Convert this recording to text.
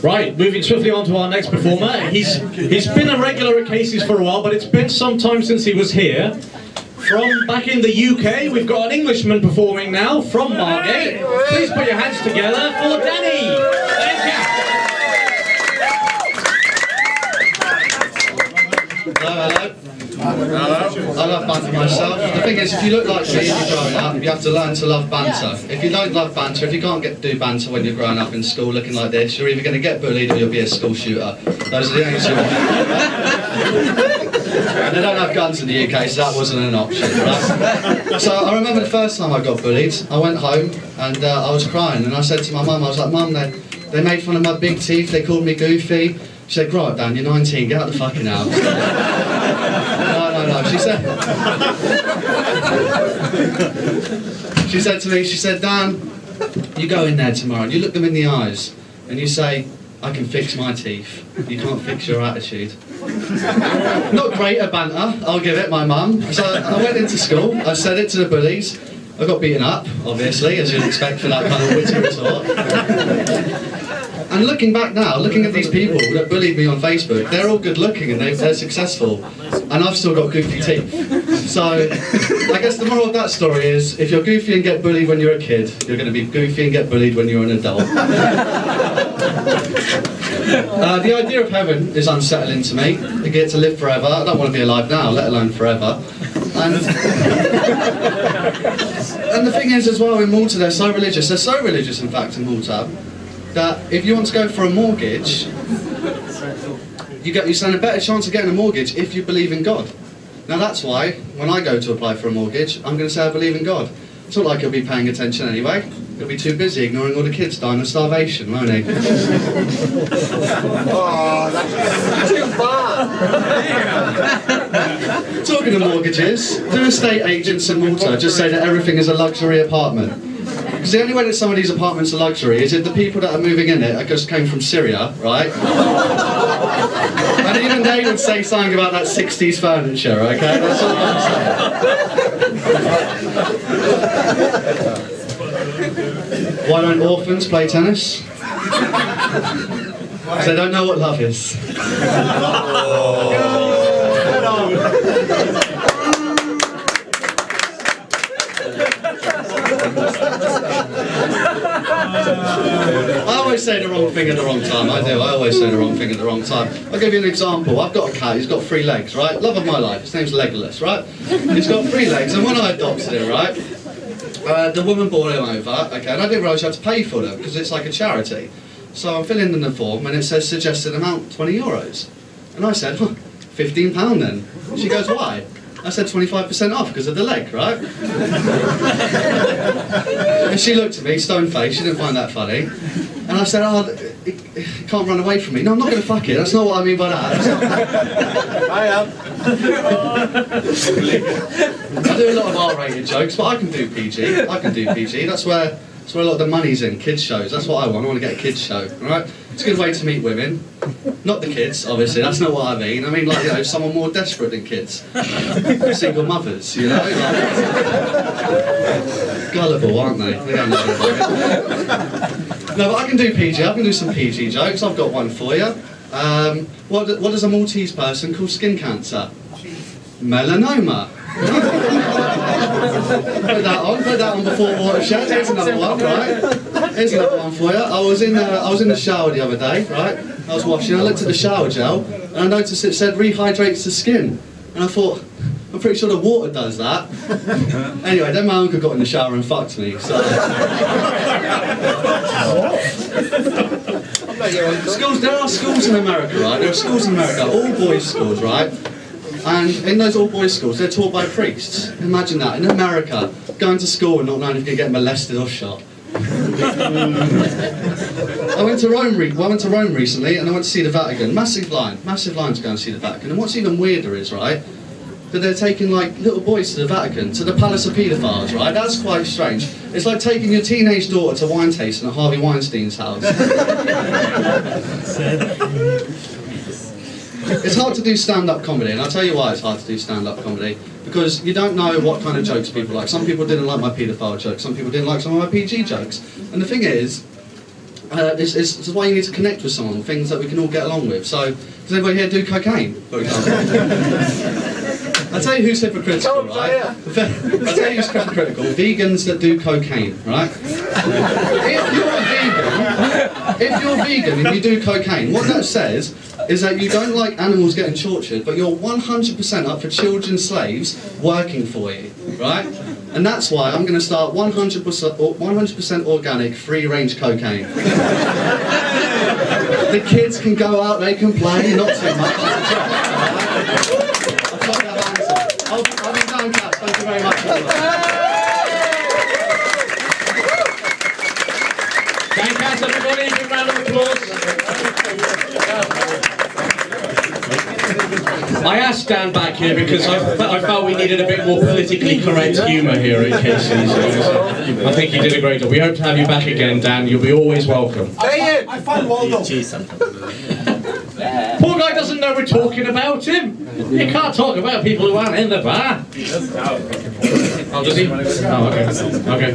Right, moving swiftly on to our next performer. He's been a regular at Casey's for a while, but it's been some time since he was here. From back in the UK, we've got an Englishman performing now from Margate. Please put your hands together for Danny. Thank you. Hello. I love banter myself. The thing is, if you look like me and you're growing up, you have to learn to love banter. If you don't love banter, if you can't do banter when you're growing up in school looking like this, you're either going to get bullied or you'll be a school shooter. Those are the only two. And they don't have guns in the UK, so that wasn't an option, right? So I remember the first time I got bullied, I went home and I was crying and I said to my mum, I was like, Mum, they made fun of my big teeth, they called me goofy. She said, grow up, Dan, you're 19, get out the fucking house. No, she said to me, she said, Dan, you go in there tomorrow and you look them in the eyes and you say, I can fix my teeth, you can't fix your attitude. Not great at banter, I'll give it, my mum. So I went into school, I said it to the bullies, I got beaten up, obviously, as you'd expect for that kind of witty retort. And looking back now, looking at these people that bullied me on Facebook, they're all good looking and they're successful, and I've still got goofy teeth. So I guess the moral of that story is, if you're goofy and get bullied when you're a kid, you're going to be goofy and get bullied when you're an adult. The idea of heaven is unsettling to me. I get to live forever. I don't want to be alive now, let alone forever. And the thing is as well, in Malta they're so religious in fact in Malta, that if you want to go for a mortgage, you stand a better chance of getting a mortgage if you believe in God. Now that's why, when I go to apply for a mortgage, I'm going to say I believe in God. It's not like he'll be paying attention anyway. He'll be too busy ignoring all the kids dying of starvation, won't he? Oh, that's too far! Talking of mortgages, do estate agents in Malta just say that everything is a luxury apartment? Because the only way that some of these apartments are luxury is if the people that are moving in it just came from Syria, right? And even they would say something about that 60s furniture, okay? That's all I'm saying. Why don't orphans play tennis? Because they don't know what love is. I always say the wrong thing at the wrong time. I always say the wrong thing at the wrong time. I'll give you an example. I've got a cat, he's got 3 legs, right? Love of my life, his name's Legolas, right? He's got 3 legs, and when I adopted him, right, the woman brought him over, okay, and I didn't realise you had to pay for them, because it's like a charity. So I'm filling in the form, and it says suggested amount, €20. And I said, well, £15 then. She goes, why? I said 25% off because of the leg, right? And she looked at me, stone-faced, she didn't find that funny. And I said, oh, it can't run away from me. No, I'm not going to fuck it, that's not what I mean by that. I am. I do a lot of R-rated jokes, but I can do PG. That's where a lot of the money's in, kids shows. That's what I want to get a kids show, right? It's a good way to meet women. Not the kids, obviously, that's not what I mean. I mean, like, you know, someone more desperate than kids. Single mothers, you know? Like, gullible, aren't they? They don't know about it. No, but I can do PG, I can do some PG jokes. I've got one for you. What does a Maltese person call skin cancer? Melanoma. Put that on before watershed. Here's another one, right? Here's another one for you. I was in the shower the other day, right? I was washing, I looked at the shower gel, and I noticed it said rehydrates the skin. And I thought, I'm pretty sure the water does that. Anyway, then my uncle got in the shower and fucked me, so... Schools, there are schools in America, right? There are schools in America, all boys schools, right? And in those all boys schools, they're taught by priests. Imagine that, in America, going to school and not knowing if you're going to get molested or shot. I went to Rome recently and I went to see the Vatican. Massive line to go and see the Vatican. And what's even weirder is, right, that they're taking like little boys to the Vatican, to the Palace of Paedophiles, right? That's quite strange. It's like taking your teenage daughter to wine tasting at Harvey Weinstein's house. It's hard to do stand-up comedy, and I'll tell you why it's hard to do stand-up comedy. Because you don't know what kind of jokes people like. Some people didn't like my paedophile jokes, some people didn't like some of my PG jokes. And the thing is, this is why you need to connect with someone, things that we can all get along with. So, does anybody here do cocaine, for example? I'll tell you who's hypocritical, right? I'll tell you who's hypocritical. Vegans that do cocaine, right? If you're vegan and you do cocaine, what that says is that you don't like animals getting tortured, but you're 100% up for children slaves working for you, right? And that's why I'm going to start 100% organic, free-range cocaine. The kids can go out, they can play, not too much. I'll be down, cats. Thank you very much. Thank you, everybody. Big round of applause. I asked Dan back here because I felt we needed a bit more politically correct humour here in Casey's. I think you did a great job. We hope to have you back again, Dan. You'll be always welcome. I find Waldo. Poor guy doesn't know we're talking about him. You can't talk about people who aren't in the bar. Oh, does he? Oh, okay. Okay.